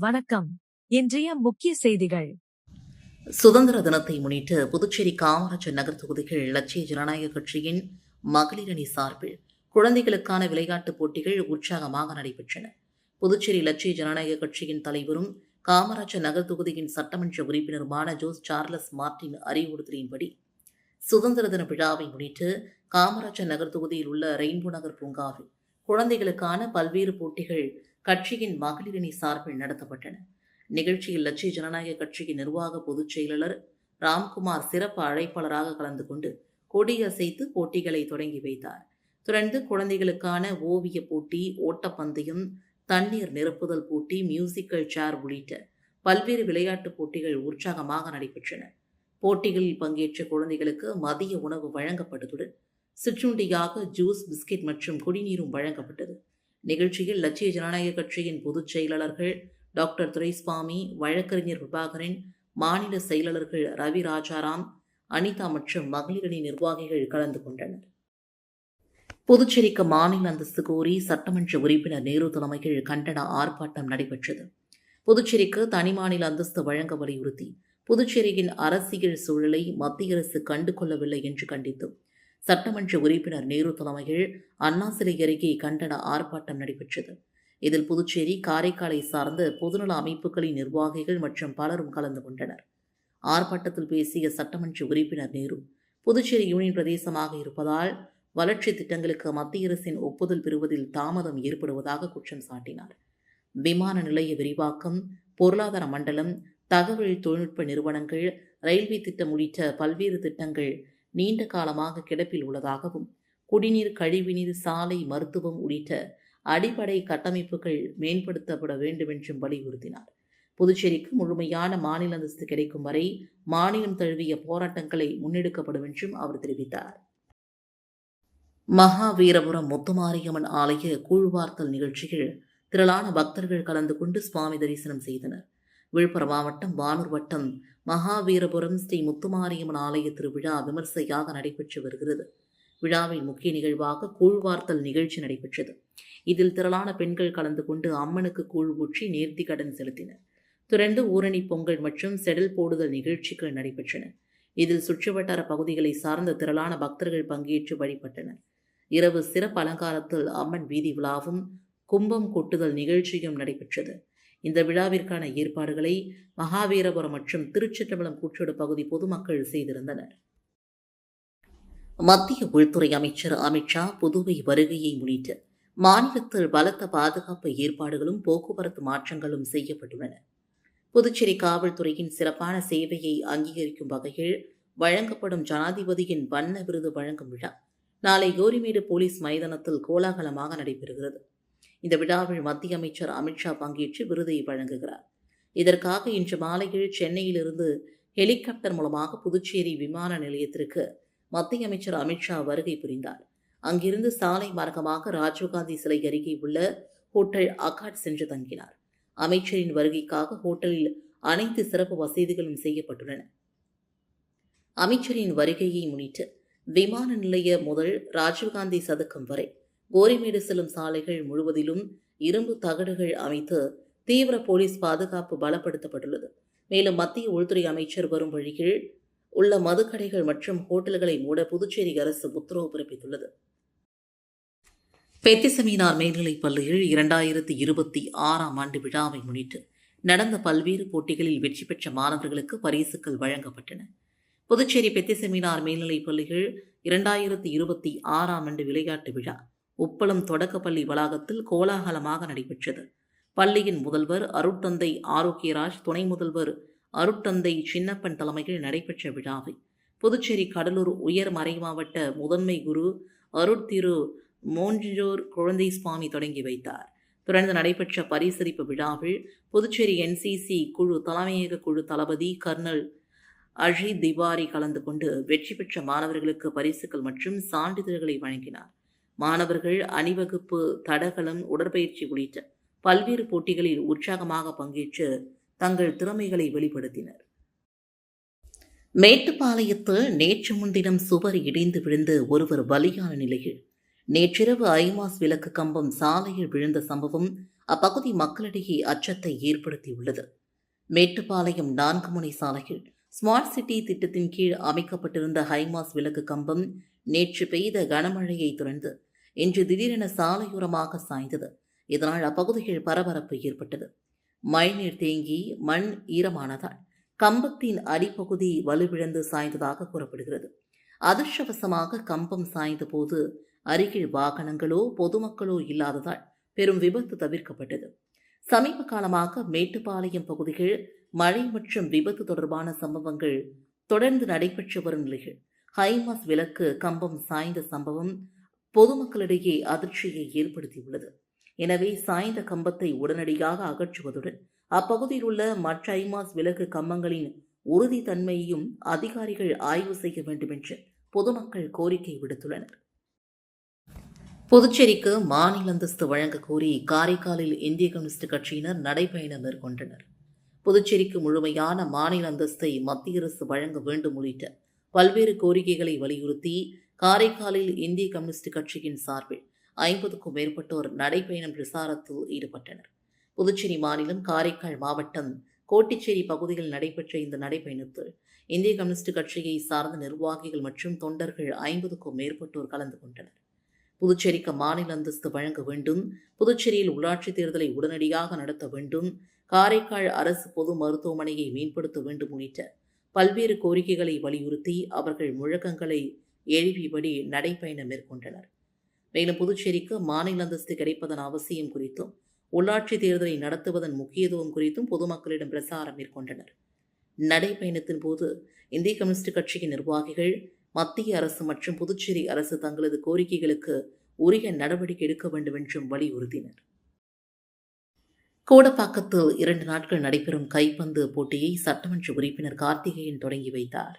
வணக்கம். இன்றைய முக்கிய செய்திகள். சுதந்திர தினத்தை முன்னிட்டு புதுச்சேரி காமராஜர் நகர் தொகுதிகள் லட்சிய ஜனநாயக கட்சியின் மகளிர் அணி சார்பில் குழந்தைகளுக்கான விளையாட்டுப் போட்டிகள் உற்சாகமாக நடைபெற்றன. புதுச்சேரி லட்சிய ஜனநாயக கட்சியின் தலைவரும் காமராஜர் நகர் தொகுதியின் சட்டமன்ற உறுப்பினருமான ஜோஸ் சார்லஸ் மார்டின் அறிவுறுத்தலின்படி சுதந்திர தின விழாவை முன்னிட்டு காமராஜர் நகர் தொகுதியில் உள்ள ரெயின்போ நகர் பூங்காவில் குழந்தைகளுக்கான பல்வேறு போட்டிகள் கட்சியின் மகளிர் அணி சார்பில் நடத்தப்பட்டன. நிகழ்ச்சியில் லட்சிய ஜனநாயக கட்சியின் நிர்வாக பொதுச் செயலாளர் ராம்குமார் சிறப்பு அழைப்பாளராக கலந்து கொண்டு கொடியசைத்து போட்டிகளை தொடங்கி வைத்தார். தொடர்ந்து குழந்தைகளுக்கான ஓவிய போட்டி, ஓட்டப்பந்தயம், தண்ணீர் நிரப்புதல் போட்டி, மியூசிக்கல் சேர் உள்ளிட்ட பல்வேறு விளையாட்டுப் போட்டிகள் உற்சாகமாக நடைபெற்றன. போட்டிகளில் பங்கேற்ற குழந்தைகளுக்கு மதிய உணவு வழங்கப்பட்டதுடன் சிற்றுண்டியாக ஜூஸ், பிஸ்கெட் மற்றும் குடிநீரும் வழங்கப்பட்டது. நிகழ்ச்சியில் லட்சிய ஜனநாயக கட்சியின் பொதுச் செயலாளர்கள் டாக்டர் துரைசுவாமி, வழக்கறிஞர் பிரபாகரன், மாநில செயலாளர்கள் ரவி ராஜாராம், அனிதா மற்றும் மகளிர் அணி நிர்வாகிகள் கலந்து கொண்டனர். புதுச்சேரிக்கு மாநில அந்தஸ்து கோரி சட்டமன்ற உறுப்பினர் நேரு தலைமையில் கண்டன ஆர்ப்பாட்டம் நடைபெற்றது. புதுச்சேரிக்கு தனி மாநில அந்தஸ்து வழங்க வலியுறுத்தி புதுச்சேரியின் அரசியல் சூழலை மத்திய அரசு கண்டு கொள்ளவில்லை என்று கண்டித்தும் சட்டமன்ற உறுப்பினர் நேரு தலைமையில் அண்ணா சிலை அருகே கண்டன ஆர்ப்பாட்டம் நடைபெற்றது. இதில் புதுச்சேரி, காரைக்காலை சார்ந்த பொதுநல அமைப்புகளின் நிர்வாகிகள் மற்றும் பலரும் கலந்து கொண்டனர். ஆர்ப்பாட்டத்தில் பேசிய சட்டமன்ற உறுப்பினர் நேரு, புதுச்சேரி யூனியன் பிரதேசமாக இருப்பதால் வளர்ச்சி திட்டங்களுக்கு மத்திய அரசின் ஒப்புதல் பெறுவதில் தாமதம் ஏற்படுவதாக குற்றம் சாட்டினார். விமான நிலைய விரிவாக்கம், பொருளாதார மண்டலம், தகவல் தொழில்நுட்ப நிறுவனங்கள், ரயில்வே திட்டம் உள்ளிட்ட பல்வேறு திட்டங்கள் நீண்ட காலமாக கிடப்பில் உள்ளதாகவும், குடிநீர், கழிவுநீர், சாலை, மருத்துவம் உள்ளிட்ட அடிப்படை கட்டமைப்புகள் மேம்படுத்தப்பட வேண்டும் என்றும் வலியுறுத்தினார். புதுச்சேரிக்கு முழுமையான மாநில அந்தஸ்து கிடைக்கும் வரை மாநிலம் தழுவிய போராட்டங்களை முன்னெடுக்கப்படும் என்றும் அவர் தெரிவித்தார். மகாவீரபுரம் முத்துமாரியம்மன் ஆலய கூழ்வார்த்தல் நிகழ்ச்சியில் திரளான பக்தர்கள் கலந்து கொண்டு சுவாமி தரிசனம் செய்தனர். விழுப்புரம் மாவட்டம் வானூர் வட்டம் மகாவீரபுரம் ஸ்ரீ முத்துமாரியம்மன் ஆலய திருவிழா விமர்சையாக நடைபெற்று வருகிறது. விழாவின் முக்கிய நிகழ்வாக கூழ்வார்த்தல் நிகழ்ச்சி நடைபெற்றது. இதில் திரளான பெண்கள் கலந்து கொண்டு அம்மனுக்கு கூழ் ஊற்றி நேர்த்தி கடன் செலுத்தினர். தொடர்ந்து ஊரணி பொங்கல் மற்றும் செடல் போடுதல் நிகழ்ச்சிகள் நடைபெற்றன. இதில் சுற்றுவட்டார பகுதிகளை சார்ந்த திரளான பக்தர்கள் பங்கேற்று வழிபட்டனர். இரவு சிறப்பு அலங்காரத்தில் அம்மன் வீதி விழாவும் கும்பம் கொட்டுதல் நிகழ்ச்சியும் நடைபெற்றது. இந்த விழாவிற்கான ஏற்பாடுகளை மகாவீரபுரம் மற்றும் திருச்சிற்றம்பலம் கூற்றோடு பகுதி பொதுமக்கள் செய்திருந்தனர். மத்திய உள்துறை அமைச்சர் அமித்ஷா புதுவை வருகையை முன்னிட்டு மாநிலத்தில் பலத்த பாதுகாப்பு ஏற்பாடுகளும் போக்குவரத்து மாற்றங்களும் செய்யப்பட்டுள்ளன. புதுச்சேரி காவல்துறையின் சிறப்பான சேவையை அங்கீகரிக்கும் வகையில் வழங்கப்படும் ஜனாதிபதியின் வண்ண விருது வழங்கும் விழா நாளை கோரிமேடு போலீஸ் மைதானத்தில் கோலாகலமாக நடைபெறுகிறது. இந்த விழாவில் மத்திய அமைச்சர் அமித்ஷா பங்கேற்று விருதை வழங்குகிறார். இதற்காக இன்று மாலையில் சென்னையிலிருந்து ஹெலிகாப்டர் மூலமாக புதுச்சேரி விமான நிலையத்திற்கு மத்திய அமைச்சர் அமித்ஷா வருகை புரிந்தார். அங்கிருந்து சாலை மார்க்கமாக ராஜீவ்காந்தி சிலை அருகே உள்ள ஹோட்டல் அகாட் சென்று தங்கினார். அமைச்சரின் வருகைக்காக ஹோட்டலில் அனைத்து சிறப்பு வசதிகளும் செய்யப்பட்டுள்ளன. அமைச்சரின் வருகையை முன்னிட்டு விமான நிலைய முதல் ராஜீவ்காந்தி சதுக்கம் வரை கோரிமேடு செல்லும் சாலைகள் முழுவதிலும் இரும்பு தகடுகள் அமைத்து தீவிர போலீஸ் பாதுகாப்பு பலப்படுத்தப்பட்டுள்ளது. மேலும் மத்திய உள்துறை அமைச்சர் வரும் வழியில் உள்ள மதுக்கடைகள் மற்றும் ஹோட்டல்களை மூட புதுச்சேரி அரசு உத்தரவு பிறப்பித்துள்ளது. பெத்திசெமினார் மேல்நிலைப் பள்ளியில் 2026 ஆண்டு விழாவை முன்னிட்டு நடந்த பல்வேறு போட்டிகளில் வெற்றி பெற்ற மாணவர்களுக்கு பரிசுகள் வழங்கப்பட்டன. புதுச்சேரி பெத்திசெமினார் மேல்நிலைப் பள்ளியில் 2026 ஆண்டு விளையாட்டு விழா உப்பளம் தொடக்கப்பள்ளி வளாகத்தில் கோலாகலமாக நடைபெற்றது. பள்ளியின் முதல்வர் அருட்தந்தை ஆரோக்கியராஜ், துணை முதல்வர் அருட்தந்தை சின்னப்பன் தலைமையில் நடைபெற்ற விழாவை புதுச்சேரி கடலூர் உயர் மறைமாவட்ட முதன்மை குரு அருட்திரு மோஞ்சோர் குழந்தை சுவாமி தொடங்கி வைத்தார். தொடர்ந்து நடைபெற்ற பரிசளிப்பு விழாவில் புதுச்சேரி NCC குழு தலைமையக குழு தளபதி கர்னல் அஜித் திவாரி கலந்து கொண்டு வெற்றி பெற்ற மாணவர்களுக்கு பரிசுகள் மற்றும் சான்றிதழ்களை வழங்கினார். மாணவர்கள் அணிவகுப்பு, தடகளம், உடற்பயிற்சி உள்ளிட்ட பல்வேறு போட்டிகளில் உற்சாகமாக பங்கேற்று தங்கள் திறமைகளை வெளிப்படுத்தினர். மேட்டுப்பாளையத்தில் நேற்று முன்தினம் சுவர் இடிந்து விழுந்து ஒருவர் பலியான நிலையில் நேற்றிரவு ஐமாஸ் விளக்கு கம்பம் சாலையில் விழுந்த சம்பவம் அப்பகுதி மக்களிடையே அச்சத்தை ஏற்படுத்தியுள்ளது. மேட்டுப்பாளையம் 4 முனை சாலையில் ஸ்மார்ட் சிட்டி திட்டத்தின் கீழ் அமைக்கப்பட்டிருந்த ஹைமாஸ் விளக்கு கம்பம் நேற்று பெய்த கனமழையை தொடர்ந்து இன்று திடீரென சாலையோரமாக சாய்ந்தது. இதனால் அப்பகுதியில் பரபரப்பு ஏற்பட்டது. மழைநீர் தேங்கி மண் ஈரமானதால் கம்பத்தின் அடிப்பகுதி வலுவிழந்து சாய்ந்ததாக கூறப்படுகிறது. அதிர்ஷ்டவசமாக கம்பம் சாய்ந்த போது அருகில் வாகனங்களோ பொதுமக்களோ இல்லாததால் பெரும் விபத்து தவிர்க்கப்பட்டது. சமீப காலமாக மேட்டுப்பாளையம் பகுதியில் மழை மற்றும் விபத்து தொடர்பான சம்பவங்கள் தொடர்ந்து நடைபெற்று வரும் நிலையில் ஹைமாஸ் விளக்கு கம்பம் சாய்ந்த சம்பவம் பொதுமக்களிடையே அதிர்ச்சியை ஏற்படுத்தியுள்ளது. எனவே சாய்ந்த கம்பத்தை உடனடியாக அகற்றுவதுடன் அப்பகுதியில் உள்ள மற்ற ஐமாஸ் விளக்கு கம்பங்களின் உறுதித்தன்மையையும் அதிகாரிகள் ஆய்வு செய்ய வேண்டும் என்று பொதுமக்கள் கோரிக்கை விடுத்துள்ளனர். புதுச்சேரிக்கு மாநில அந்தஸ்து வழங்க கோரி காரைக்காலில் இந்திய கம்யூனிஸ்ட் கட்சியினர் நடைபயணம் மேற்கொண்டனர். புதுச்சேரிக்கு முழுமையான மாநில அந்தஸ்தை மத்திய அரசு வழங்க வேண்டும் உள்ளிட்ட பல்வேறு கோரிக்கைகளை வலியுறுத்தி காரைக்காலில் இந்திய கம்யூனிஸ்ட் கட்சியின் சார்பில் 50க்கும் மேற்பட்டோர் நடைபயணம் பிரசாரத்தில் ஈடுபட்டனர். புதுச்சேரி மாநிலம் காரைக்கால் மாவட்டம் கோட்டிச்சேரி பகுதியில் நடைபெற்ற இந்த நடைபயணத்தில் இந்திய கம்யூனிஸ்ட் கட்சியை சார்ந்த நிர்வாகிகள் மற்றும் தொண்டர்கள் 50க்கும் மேற்பட்டோர் கலந்து கொண்டனர். புதுச்சேரிக்கு மாநில அந்தஸ்து வழங்க வேண்டும், புதுச்சேரியில் உள்ளாட்சித் தேர்தலை உடனடியாக நடத்த வேண்டும், காரைக்கால் அரசு பொது மருத்துவமனையை மேம்படுத்த வேண்டும் உள்ளிட்ட பல்வேறு கோரிக்கைகளை வலியுறுத்தி அவர்கள் முழக்கங்களை எழுப்பியபடி நடைபயணம் மேற்கொண்டனர். மேலும் புதுச்சேரிக்கு மாநில அந்தஸ்து கிடைப்பதன் அவசியம் குறித்தும் உள்ளாட்சி தேர்தலை நடத்துவதன் முக்கியத்துவம் குறித்தும் பொதுமக்களிடம் பிரசாரம் மேற்கொண்டனர். நடைபயணத்தின் போது இந்திய கம்யூனிஸ்ட் கட்சியின் நிர்வாகிகள் மத்திய அரசு மற்றும் புதுச்சேரி அரசு தங்களது கோரிக்கைகளுக்கு உரிய நடவடிக்கை எடுக்க வேண்டும் என்றும் வலியுறுத்தினர். கோடப்பாக்கத்தில் 2 நாட்கள் நடைபெறும் கைப்பந்து போட்டியை சட்டமன்ற உறுப்பினர் கார்த்திகேயன் தொடங்கி வைத்தார்.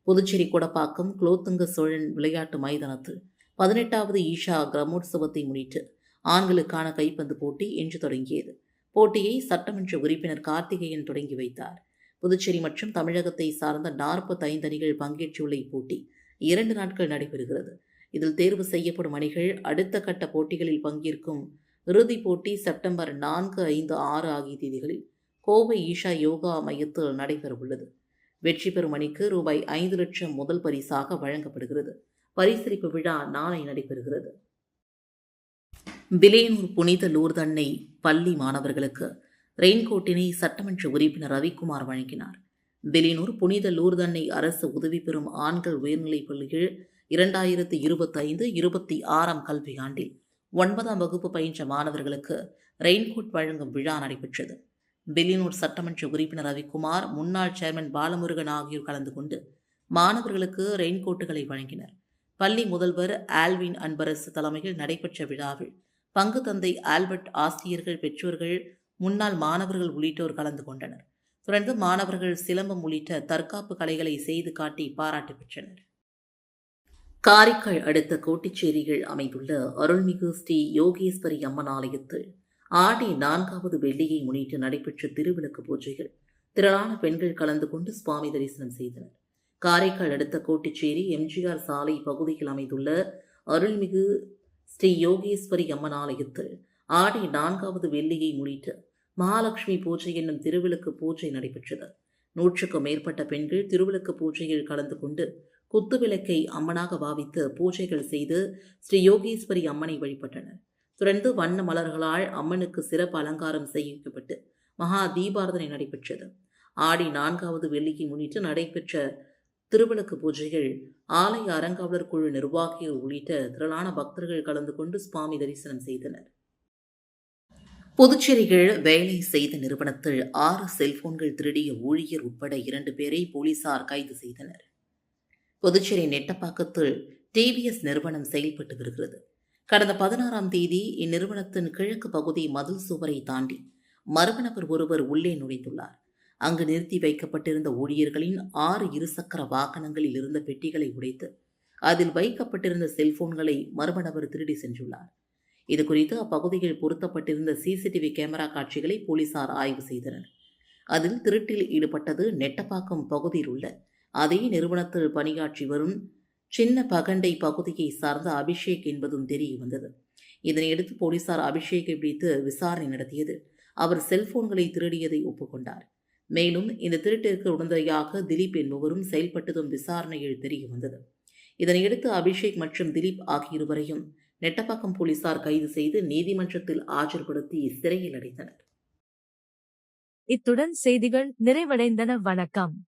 புதுச்சேரி கோடப்பாக்கம் குலோத்துங்க சோழன் விளையாட்டு மைதானத்தில் 18வது ஈஷா கிராமோற்சவத்தை முன்னிட்டு ஆண்களுக்கான கைப்பந்து போட்டி இன்று தொடங்கியது. போட்டியை சட்டமன்ற உறுப்பினர் கார்த்திகேயன் தொடங்கி வைத்தார். புதுச்சேரி மற்றும் தமிழகத்தை சார்ந்த 45 அணிகள் பங்கேற்றுள்ள இப்போட்டி 2 நாட்கள் நடைபெறுகிறது. இதில் தேர்வு செய்யப்படும் அணிகள் அடுத்த கட்ட போட்டிகளில் பங்கேற்கும். இறுதிப் போட்டி செப்டம்பர் 4, 5, 6 ஆகிய தேதிகளில் கோவை ஈஷா யோகா மையத்தில் நடைபெறவுள்ளது. வெற்றி பெறும் அணிக்கு ரூபாய் 5 லட்சம் முதல் பரிசாக வழங்கப்படுகிறது. பரிசளிப்பு விழா நாளை நடைபெறுகிறது. வில்லியனூர் புனித லூர்தன்னை பள்ளி மாணவர்களுக்கு ரெயின்கோட்டினை சட்டமன்ற உறுப்பினர் ரவிக்குமார் வழங்கினார். வில்லியனூர் புனித லூர்தன்னை அரசு உதவி பெறும் ஆண்கள் உயர்நிலைப் பள்ளியில் 2025-26 கல்வியாண்டில் 9ஆம் வகுப்பு பயின்ற மாணவர்களுக்கு ரெயின்கோட் வழங்கும் விழா நடைபெற்றது. வில்லியனூர் சட்டமன்ற உறுப்பினர் ரவிக்குமார், முன்னாள் சேர்மன் பாலமுருகன் ஆகியோர் கலந்து கொண்டு மாணவர்களுக்கு ரெயின்கோட்டுகளை வழங்கினர். பள்ளி முதல்வர் ஆல்வின் அன்பரசு தலைமையில் நடைபெற்ற விழாவில் பங்கு தந்தை ஆல்பர்ட், ஆசிரியர்கள், பெற்றோர்கள், முன்னாள் மாணவர்கள் உள்ளிட்டோர் கலந்து கொண்டனர். தொடர்ந்து மாணவர்கள் சிலம்பம் உள்ளிட்ட தற்காப்பு கலைகளை செய்து காட்டி பாராட்டு பெற்றனர். காரைக்கால் அடுத்த கோட்டிச்சேரியில் அமைந்துள்ள அருள்மிகு ஸ்ரீ யோகேஸ்வரி அம்மன் ஆலயத்தில் ஆடி 4வது வெள்ளியை முன்னிட்டு நடைபெற்ற திருவிளக்கு பூஜைகள் திரளான பெண்கள் கலந்து கொண்டு சுவாமி தரிசனம் செய்தனர். காரைக்கால் அடுத்த கோட்டிச்சேரி எம்ஜிஆர் சாலை பகுதியில் அமைந்துள்ள அருள்மிகு ஸ்ரீ யோகேஸ்வரி அம்மன் ஆலயத்தில் ஆடி 4வது வெள்ளியை முன்னிட்டு மகாலட்சுமி பூஜை என்னும் திருவிளக்கு பூஜை நடைபெற்றது. 100க்கும் மேற்பட்ட பெண்கள் திருவிளக்கு பூஜையில் கலந்து கொண்டு குத்துவிளக்கை அம்மனாக பாவித்து பூஜைகள் செய்து ஸ்ரீ யோகேஸ்வரி அம்மனை வழிபட்டனர். தொடர்ந்து வண்ண மலர்களால் அம்மனுக்கு சிறப்பு அலங்காரம் செய்யப்பட்டு மகா தீபாரதனை நடைபெற்றது. ஆடி 4வது வெள்ளியை முன்னிட்டு நடைபெற்ற திருவிளக்கு பூஜைகள் ஆலய அறங்காவலர் குழு நிர்வாகிகள் உள்ளிட்ட திரளான பக்தர்கள் கலந்து கொண்டு சுவாமி தரிசனம் செய்தனர். புதுச்சேரியில் வேலை செய்த நிறுவனத்தில் 6 செல்போன்கள் திருடிய ஊழியர் உட்பட 2 பேரை போலீசார் கைது செய்தனர். புதுச்சேரி நெட்டப்பாக்கத்தில் டிவிஎஸ் நிறுவனம் செயல்பட்டு வருகிறது. கடந்த 16ஆம் தேதி இந்நிறுவனத்தின் கிழக்கு பகுதி மதில் சுவரை தாண்டி மர்ம நபர் ஒருவர் உள்ளே நுழைந்துள்ளார். அங்கு நிறுத்தி வைக்கப்பட்டிருந்த ஊழியர்களின் 6 இருசக்கர வாகனங்களில் இருந்த பெட்டிகளை உடைத்து அதில் வைக்கப்பட்டிருந்த செல்போன்களை மர்ம நபர் திருடி சென்றுள்ளார். இதுகுறித்து அப்பகுதியில் பொருத்தப்பட்டிருந்த சிசிடிவி கேமரா காட்சிகளை போலீசார் ஆய்வு செய்தனர். அதில் திருட்டில் ஈடுபட்டது நெட்டப்பாக்கம் பகுதியில் உள்ள அதே நிறுவனத்தில் பணியாற்றி வரும் சின்ன பகண்டை பகுதியை சார்ந்த அபிஷேக் என்பதும் தெரிய வந்தது. இதனையடுத்து போலீசார் அபிஷேக்கை பிடித்து விசாரணை நடத்தியது. அவர் செல்போன்களை திருடியதை ஒப்புக்கொண்டார். மேலும் இந்த திருட்டிற்கு உடந்தையாக திலீப் என்பவரும் செயல்பட்டதும் விசாரணையில் தெரியவந்தது. இதனையடுத்து அபிஷேக் மற்றும் திலீப் ஆகிய இருவரையும் நெட்டப்பாக்கம் போலீசார் கைது செய்து நீதிமன்றத்தில் ஆஜர்படுத்தி சிறையில் அடைத்தனர். இத்துடன் செய்திகள் நிறைவடைந்தன. வணக்கம்.